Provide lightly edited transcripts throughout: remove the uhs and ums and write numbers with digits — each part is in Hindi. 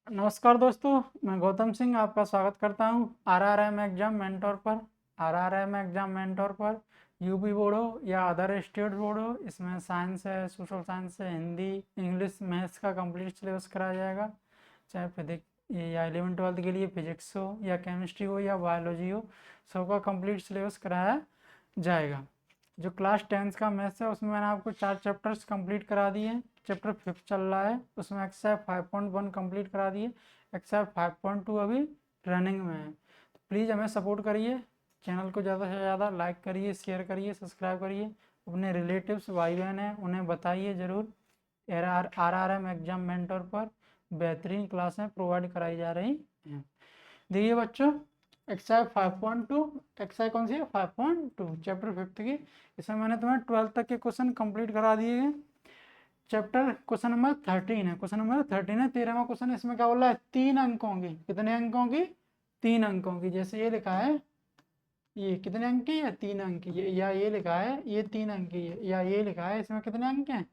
नमस्कार दोस्तों, मैं गौतम सिंह आपका स्वागत करता हूं आरआरएम एग्जाम मेंटोर पर। आरआरएम एग्जाम मेंटोर पर यूपी बोर्ड हो या अदर स्टेट बोर्ड हो, इसमें साइंस है, सोशल साइंस है, हिंदी, इंग्लिश, मैथ्स का कंप्लीट सिलेबस कराया जाएगा। चाहे फिजिक्स या 11वीं 12वीं के लिए फिजिक्स हो या केमिस्ट्री हो या बायोलॉजी हो, सबका कंप्लीट सिलेबस कराया जाएगा। जो क्लास 10th का मैथ्स है उसमें मैंने आपको 4 चैप्टर्स कंप्लीट करा दिए हैं। चैप्टर 5 चल रहा है, उसमें एक्सरसाइज 5.1 कंप्लीट करा दिए, एक्सरसाइज 5.2 अभी रनिंग में है। तो प्लीज़ हमें सपोर्ट करिए, चैनल को ज़्यादा से ज़्यादा लाइक करिए, शेयर करिए, सब्सक्राइब करिए। अपने रिलेटिव्स भाई बहन हैं उन्हें बताइए ज़रूर। आरआरएम एग्जाम मेंटोर पर बेहतरीन क्लासें प्रोवाइड कराई जा रही हैं। देखिए बच्चों, एक्सरसाइज 5.2, एक्सरसाइज कौन सी है? 5.2 चैप्टर 5 की। इसमें मैंने तुम्हें 12th तक के क्वेश्चन कंप्लीट करा दिए हैं। चैप्टर क्वेश्चन नंबर 13 है, क्वेश्चन नंबर 13 है, 13वां क्वेश्चन। इसमें क्या बोला है? 3 अंकों की। कितने अंकों की? 3 अंकों की। जैसे ये लिखा है, ये कितने अंक की है? 3 अंक की। या ये लिखा है ये 3 अंक की है, या ये लिखा है इसमें कितने अंक हैं?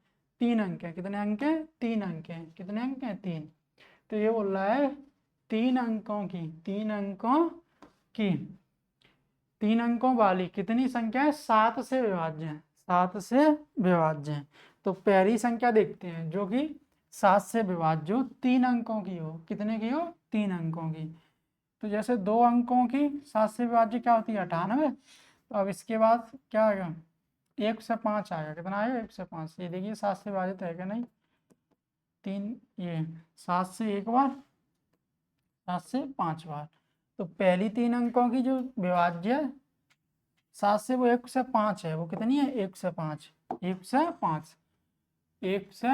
3 अंक हैं। कितने अंक हैं? 3 अंक हैं। कितने अंक हैं? 3। तो ये बोल रहा है 3 अंकों की, 3 अंकों की, 3 अंकों वाली कितनी संख्या है? 7 से विभाज्य है, 7 से विभाज्य है। तो पहली संख्या देखते हैं जो कि 7 से विभाज्य हो, 3 अंकों की हो। कितने की हो? 3 अंकों की। तो जैसे 2 अंकों की 7 से विभाज्य क्या होती है? 98। तो अब इसके बाद क्या आएगा? 1 से 5 आएगा। कितना आएगा? 1 से 5। ये देखिए 7 से विभाजित है क्या? नहीं। 3, ये 7 से एक बार, 7 से 5 बार। तो पहली 3 अंकों की जो विभाज्य है 7 से, वो 1 से 5 है। वो कितनी है? 1 से 5, 1 से 5, 1 से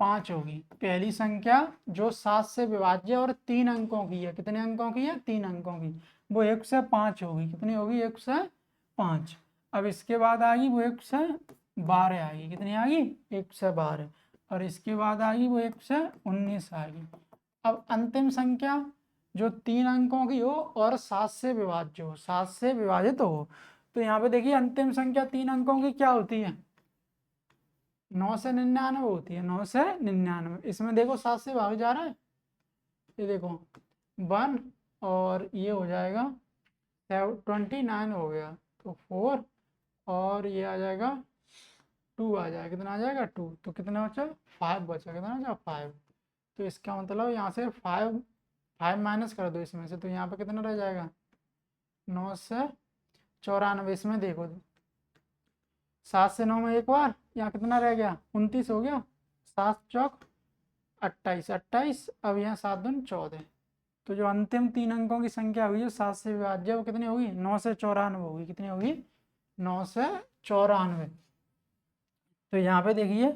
5 होगी पहली संख्या जो 7 से विभाज्य और 3 अंकों की है। कितने अंकों की है? 3 अंकों की। वो 1 से 5 होगी। कितनी होगी? 1 से 5। अब इसके बाद आएगी वो 1 से 12 आएगी। कितनी आएगी? 1 से 12। और इसके बाद आएगी वो 1 से 19 आएगी। अब अंतिम संख्या जो 3 अंकों की हो और 7 से विभाज्य हो, 7 से विभाजित हो। तो यहाँ पे देखिए अंतिम संख्या 3 अंकों की क्या होती है? 9 से 99 होती है, 9 से 99। इसमें देखो 7 से भाग जा रहा है, ये देखो 1, और ये हो जाएगा 29 हो गया, तो 4, और ये आ जाएगा 2 आ जाएगा। कितना आ जाएगा? 2। तो कितना बचा? 5 बचा। कितना बचा? 5। तो इसका मतलब यहाँ से 5 माइनस कर दो इसमें से, तो यहाँ पे कितना रह जाएगा? 9 से 94। इसमें देखो 7 से 9 में एक बार, यहाँ कितना रह गया? 29 हो गया। 7 चौक 28, 28। अब यहाँ 7 दूनी 14। तो जो अंतिम 3 अंकों की संख्या हुई जो 7 से विभाज्य, वो कितनी होगी? 9 से 94 होगी। कितनी होगी? 9 से 94। तो यहाँ पे देखिए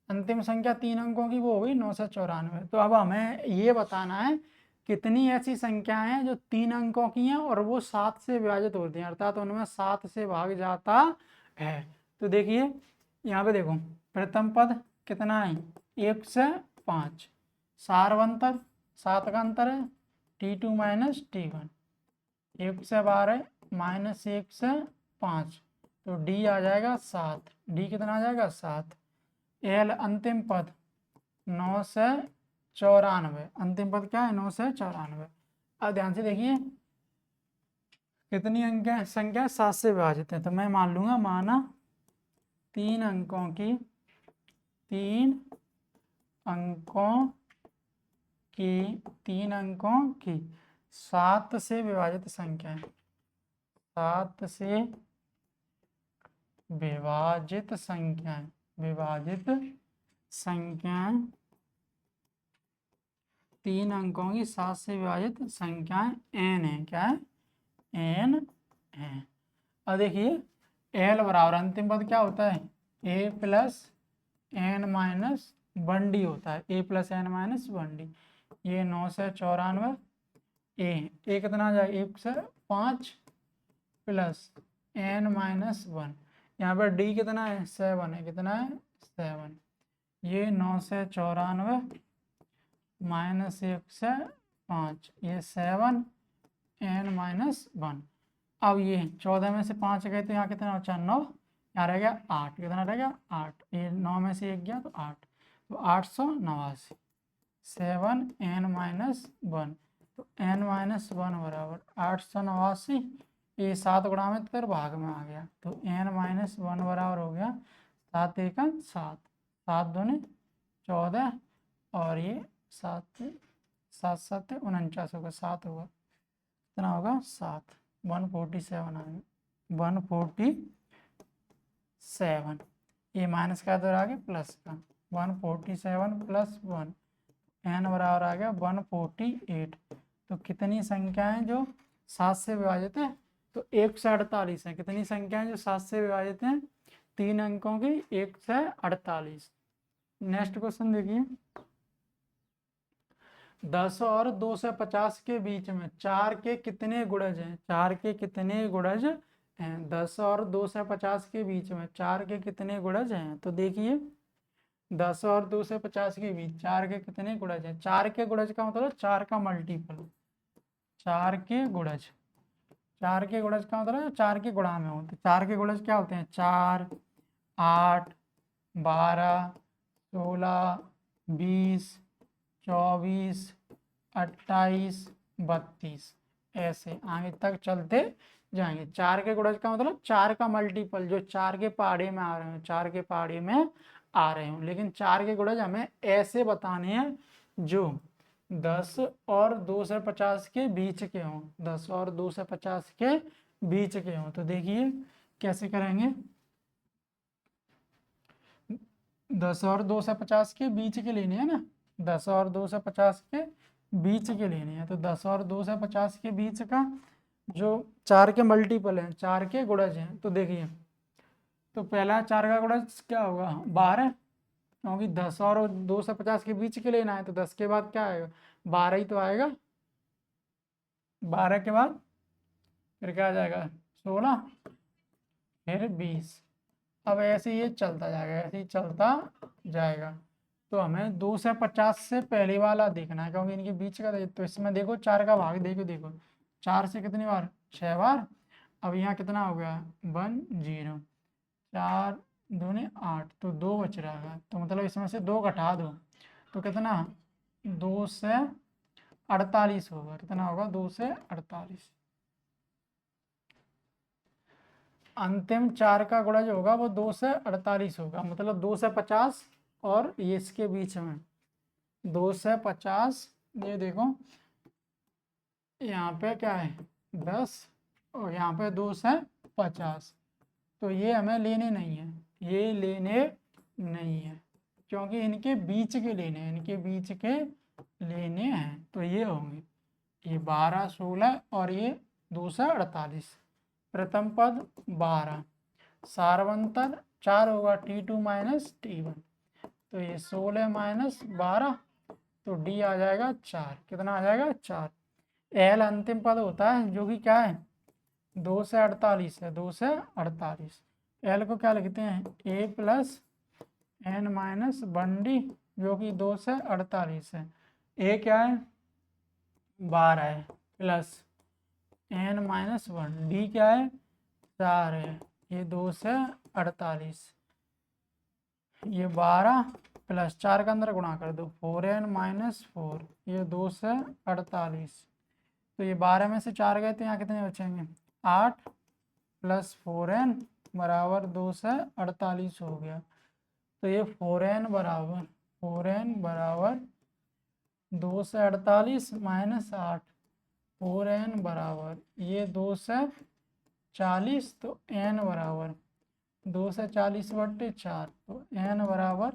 अंतिम संख्या 3 अंकों की वो होगी 9 से 94। तो अब हमें ये बताना है कितनी ऐसी संख्याएं हैं जो 3 अंकों की हैं और वो 7 से विभाजित होती हैं, अर्थात उनमें 7 से भाग जाता है। तो देखिए यहाँ पे देखो प्रथम पद कितना है? 1 से 5। सारवंतर 7 का अंतर है, T2 माइनस T1। 1 से 12 माइनस 1 से 5, तो D आ जाएगा 7। D कितना आ जाएगा? 7। एल अंतिम पद 9 से 94। अंतिम पद क्या है? 9 से 94। अब ध्यान से देखिए कितनी अंक संख्या 7 से विभाजित है, तो मैं मान लूंगा, माना 3 अंकों की, 3 अंकों की, 3 अंकों की 7 से विभाजित संख्या है, 7 से विभाजित संख्याएं, विभाजित संख्याएं, 3 अंकों की 7 से विभाजित संख्याएं n है। क्या है? n है। अब देखिए एल बराबर अंतिम पद क्या होता है? a plus n minus 1d होता है। a plus n minus 1d। ये 9 से 94। ए कितना आ जाए? 1 से 5 प्लस एन माइनस 1। यहाँ पर डी कितना है? 7 है। कितना है? 7। ये 9 से 94 माइनस 1 से 5, ये 7 एन माइनस 1। अब ये 14 में से 5 गए तो यहाँ कितना बचा? 9। यहाँ रह गया 8। कितना रह गया? 8। ये 9 में से 1 गया तो 8, तो 889। 7n-1, तो n-1 बराबर 889, ये 7 गुणा में फिर भाग में आ गया, तो n-1 बराबर हो गया 7 एकम 7, 7 दूनी 14, और ये 7 7 7 49 होगा, 7 होगा, कितना होगा 7, 147 आ गया, 147, ये माइनस का इधर आ गया प्लस का, 147 प्लस 1, n बराबर आ गया 148। तो कितनी संख्याएं जो 7 से विभाजित है, तो 1 से 48 है। कितनी संख्याएं जो 7 से विभाजित हैं, 3 अंकों की 1 से 48। नेक्स्ट क्वेश्चन देखिए, 10 और 250 के बीच में 4 के कितने गुणज हैं, 4 के कितने गुणज हैं, 10 और 250 के बीच में 4 के कितने गुणज हैं, तो देखिए 10 और 250 के बीच 4 के कितने गुणज हैं, 4 के गुणज का मतलब 4 का मल्टीपल, 4 के गुणज, 4 के गुणज का मतलब 4 के गुणा में होते, 4 के गुणज क्या होते हैं, 4, 8, 12, 16, 20, 24, 28, 32, ऐसे आगे तक चलते जाएंगे। 4 के गुणज का मतलब 4 का मल्टीपल, जो 4 के पहाड़े में आ रहे हैं, 4 के पहाड़े में आ रहे हो, लेकिन 4 के गुणज हमें ऐसे बताने हैं जो 10 और 250 के बीच के हों, 10 और 250 के बीच के हों। तो देखिए कैसे करेंगे, 10 और 250 के बीच के लेने हैं ना, 10 और 250 के बीच के लेने हैं, तो 10 और 250 के बीच का जो 4 के मल्टीपल हैं, 4 के गुणज हैं, तो देखिए तो पहला 4 का गुणज क्या होगा 12, क्योंकि 10 और 250 के बीच के लेना है, तो 10 के बाद क्या आएगा 12 ही तो आएगा, 12 के बाद फिर क्या आ जाएगा 16, फिर 20। अब ऐसे ये चलता जाएगा, ऐसे ही चलता जाएगा। तो हमें 2 से 50 से पहले वाला देखना है, क्योंकि इनके बीच का तो इसमें देखो 4 का भाग देखो, देखो 4 से कितनी बार 6 बार। अब यहाँ कितना हो गया 1 0, 4 दूनी 8, तो 2 बच रहा है, तो मतलब इसमें से 2 घटा दो, तो कितना 2 से 48 होगा, कितना होगा 2 से 48। अंतिम 4 का गुणज होगा वो 2 से 48 होगा, मतलब 2 से 50 और ये इसके बीच में 2 से 50, ये देखो यहाँ पे क्या है 10 और यहाँ पे 2 से 50, तो ये हमें लेने नहीं है, ये लेने नहीं है, क्योंकि इनके बीच के लेने हैं, इनके बीच के लेने हैं, तो ये होंगे ये 12 16 और ये 2 से 48। प्रथम पद 12, सारवंतर 4 होगा T2 माइनस T1, तो ये 16 माइनस 12, तो D आ जाएगा 4, कितना आ जाएगा 4। L अंतिम पद होता है जो कि क्या है 2 से 48 है, 2 से 48। L को क्या लिखते हैं A plus n minus 1D, जो कि 2 से 48 है। A क्या है 12 है, प्लस n माइनस 1, D क्या है 4 है, ये 2 से 48, ये 12 प्लस 4 का अंदर गुणा कर दो 4n माइनस 4, ये 2 से 48, तो ये 12 में से 4 गए तो यहाँ कितने बचेंगे 8 प्लस 4n बराबर 2 से 48 हो गया। तो ये 4n बराबर 2 से 48 माइनस 8, 4n बराबर ये 2 से 40, तो n बराबर 2 से 40 बट्टे 4, तो n बराबर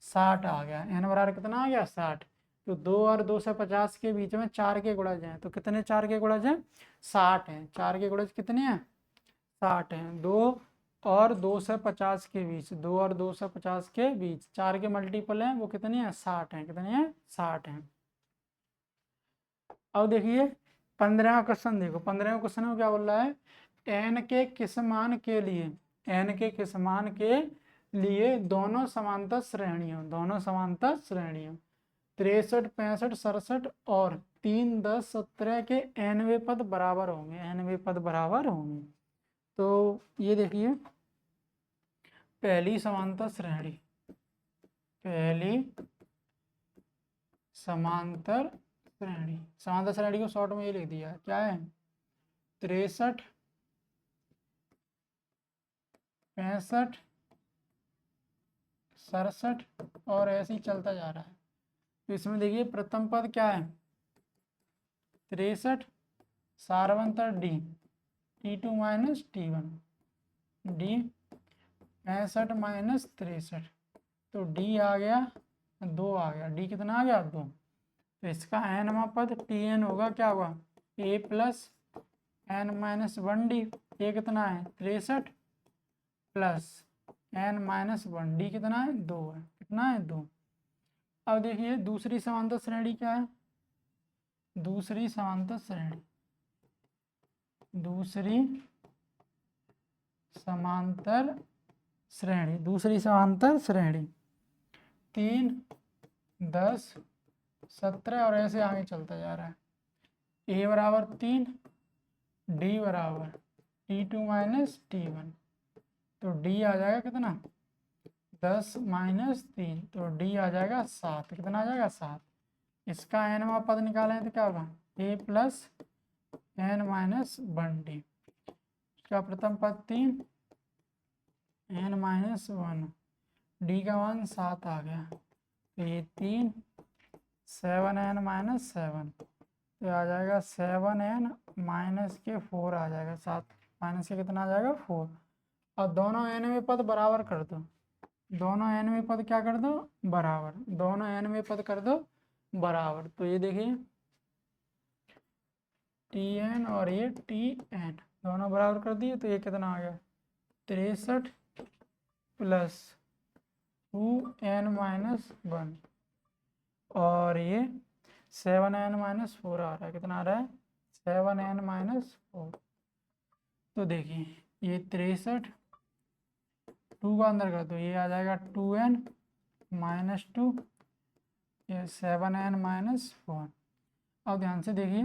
60 आ गया। n बराबर कितना आ गया 60। तो 2 और 2 से 50 के बीच में 4 के गुणज हैं, तो कितने 4 के गुणज हैं 60 हैं। 4 के गुणज कितने हैं 60 हैं। 2 और 2 से 50 के बीच, 2 और 2 से 50 के बीच 4 के मल्टीपल हैं, वो कितने हैं 60 हैं, कितने हैं 60 हैं। अब देखिए 15वां क्वेश्चन देखो, 15वें क्वेश्चन में क्या बोल रहा है n के किस मान के लिए, n के किस मान के लिए दोनों समांतर श्रेणियों 63 65 67 और 3 10 17 के nवें पद बराबर होंगे। तो ये देखिए पहली समांतर श्रेणी समांतर श्रेणी। समांतर श्रेणी को शॉर्ट में ये लिख दिया, क्या है 63, 65, 67 और ऐसे ही चलता जा रहा है। तो इसमें देखिए प्रथम पद क्या है 63, सारवंतर D, T2 minus T1, D 65 minus 63, तो डी आ गया 2 आ गया, डी कितना आ गया 2। तो इसका nवा पद Tn होगा, क्या होगा a plus n minus 1d, ये कितना है 63 प्लस n माइनस 1, डी कितना है 2 है, कितना है 2। अब देखिए दूसरी समांतर श्रेणी क्या है, दूसरी समांतर श्रेणी, दूसरी समांतर श्रेणी, दूसरी समांतर श्रेणी 3, 10, 17 और ऐसे आगे चलता जा रहा है। a बराबर 3, d बराबर T2 माइनस T1, तो d आ जाएगा कितना 10 माइनस 3, तो d आ जाएगा 7, कितना आ जाएगा 7। इसका nवा पद निकालें तो क्या होगा a plus n minus 1d, इसका प्रथम पद 3, n माइनस 1, d का मान 7 आ गया, तो ये 3 7n माइनस 7, तो आ जाएगा 7n माइनस के 4 आ जाएगा, 7 माइनस के कितना आ जाएगा 4। और दोनों nवें पद बराबर कर दो, दोनों nवें पद क्या कर दो बराबर, दोनों nवें पद कर दो बराबर। तो ये देखिए Tn और ये Tn दोनों बराबर कर दिए, तो ये कितना आ गया 63 प्लस 2n माइनस 1 और ये 7n माइनस 4 आ रहा है, कितना आ रहा है 7n माइनस 4। तो देखिए ये 63 2 का अंदर कर दो, ये आ जाएगा 2n माइनस 2, ये 7n माइनस 4। अब ध्यान से देखिए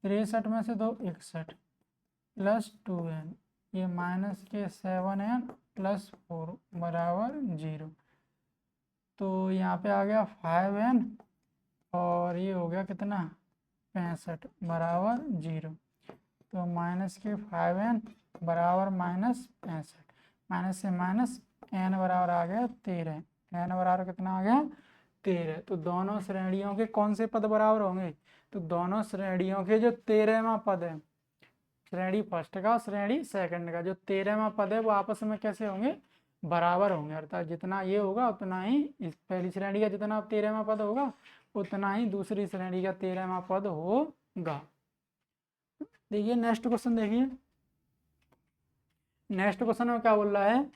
63 में से 2 61 प्लस 2n, ये माइनस के 7n प्लस 4 बराबर 0। तो यहाँ पे आ गया 5n और ये हो गया कितना 65 बराबर 0। तो माइनस के 5n बराबर माइनस 65, माइनस से माइनस n बराबर आ गया 13, n बराबर कितना आ गया 13। तो दोनों श्रेणियों के कौन से पद बराबर होंगे, तो दोनों श्रेणियों के जो 13वां पद है, श्रेणी फर्स्ट का श्रेणी सेकंड का जो 13वां पद है वो आपस में कैसे होंगे बराबर होंगे, अर्थात जितना ये होगा उतना ही इस पहली श्रेणी का जितना 13वां पद होगा उतना ही दूसरी श्रेणी का 13वां पद होगा। देखिए नेक्स्ट क्वेश्चन, देखिए नेक्स्ट क्वेश्चन में क्या बोल रहा है,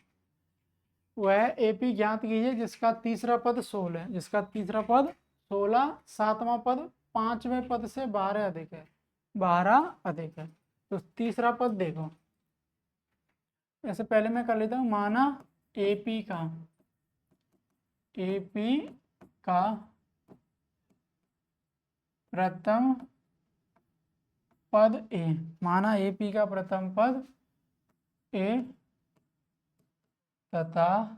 वह एपी ज्ञात कीजिए जिसका तीसरा पद 16 है, जिसका तीसरा पद 16, सातवां पद 5वें पद से 12 अधिक है, 12 अधिक है। तो तीसरा पद देखो, ऐसे पहले मैं कर लेता हूँ, माना एपी का प्रथम पद ए, माना एपी का प्रथम पद ए तथा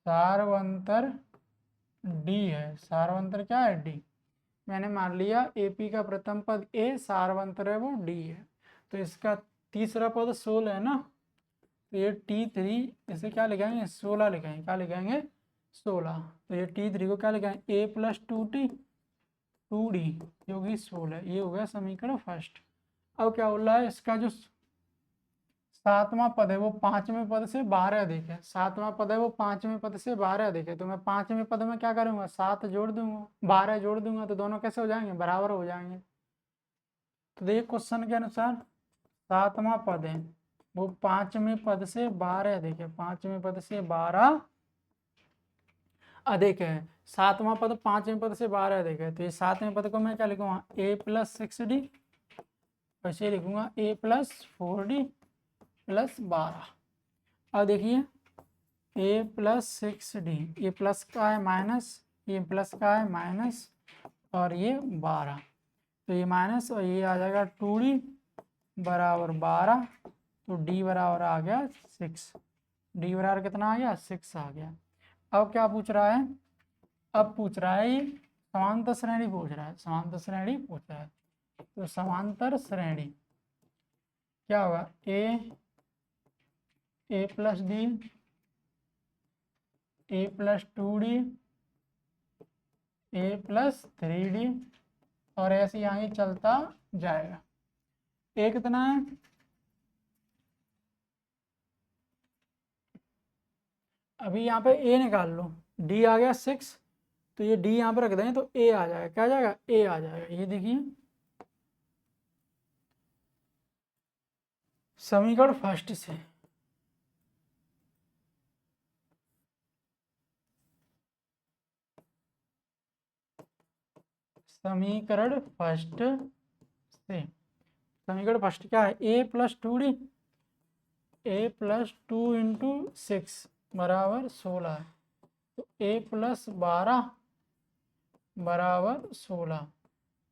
सारवंतर डी है, सारवंतर क्या है डी। मैंने मान लिया एपी का प्रथम पद ए, सारवंतर है वो डी है। तो इसका तीसरा पद 16 है ना, तो ये T3 इसे क्या लिखाएंगे 16 लिखाएंगे, क्या लिखाएंगे 16। तो ये T3 को क्या लिखाएंगे a प्लस 2t 2d जो कि 16, ये हो गया समीकरण फर्स्ट। अब क्या बोल रहा है, इसका जो सातवां पद है वो 5वें पद से 12 अधिक है, सातवां पद है वो 5वें पद से 12 अधिक है। तो मैं 5वें पद में क्या करूंगा 7 जोड़ दूंगा, 12 जोड़ दूंगा, तो दोनों कैसे हो जाएंगे बराबर हो जाएंगे। तो देखिए क्वेश्चन के अनुसार सातवां पद है वो 5वें पद से 12 अधिक है, 5वें पद से 12 अधिक है, सातवां पद 5वें पद से 12 अधिक है। तो ये सातवें पद को मैं क्या लिखूंगा a प्लस 6d, वैसे लिखूंगा a प्लस 4d प्लस 12। अब देखिए a प्लस 6d, ये प्लस का है माइनस, ये प्लस का है माइनस और ये 12, तो ये माइनस और ये आ जाएगा 2d बराबर 12, तो d बराबर आ गया 6, d बराबर कितना आ गया 6 आ गया। अब क्या पूछ रहा है, अब पूछ रहा है ये समांतर श्रेणी पूछ रहा है, समांतर श्रेणी पूछ रहा है। तो समांतर श्रेणी क्या होगा, ए प्लस डी, ए प्लस 2d, ए प्लस 3d, और ऐसे ही आगे चलता जाएगा। ए कितना है, अभी यहाँ पे ए निकाल लो, डी आ गया 6, तो ये डी यहाँ पे रख दें तो ए आ जाएगा, क्या आ जाएगा, ए आ जाएगा। ये देखिए समीकरण फर्स्ट से, समीकरण फर्स्ट से, समीकरण फर्स्ट क्या है, ए प्लस 2d, ए प्लस 2 इंटू 6 बराबर 16 है, तो ए प्लस 12 बराबर 16,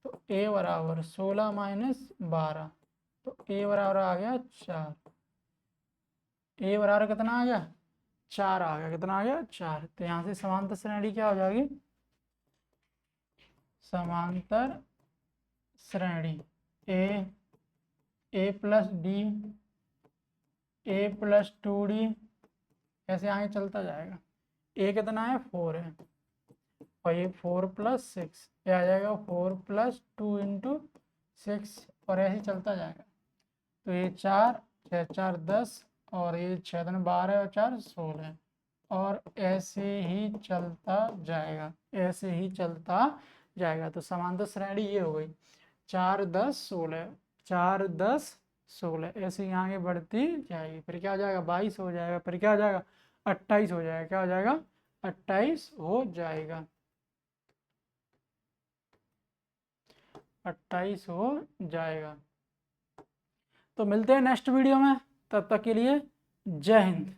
तो ए बराबर 16 माइनस 12, तो ए बराबर आ गया 4, ए बराबर कितना आ गया, 4 आ गया, कितना आ गया 4। तो यहाँ से समांतर श्रेणी क्या हो जाएगी, समांतर श्रेणी ए प्लस डी, ए प्लस 2d, ऐसे आगे चलता जाएगा। ए कितना है, 4 है, और ये 4 प्लस 6, ये आ जाएगा 4 प्लस 2 इंटू 6, और ऐसे ही चलता जाएगा। तो ये 4 6 4 10, और ये 6 दूनी 12 और 4 16, और ऐसे ही चलता जाएगा, ऐसे ही चलता जाएगा। तो समांतर श्रेणी ये हो गई 4 10 16, 4 10 16, ऐसे ही आगे बढ़ती जाएगी। फिर क्या हो जाएगा, 22 हो जाएगा, फिर क्या हो जाएगा, 28 हो जाएगा, क्या हो जाएगा, 28 हो जाएगा, 28 हो जाएगा। तो मिलते हैं नेक्स्ट वीडियो में, तब तक के लिए जय हिंद।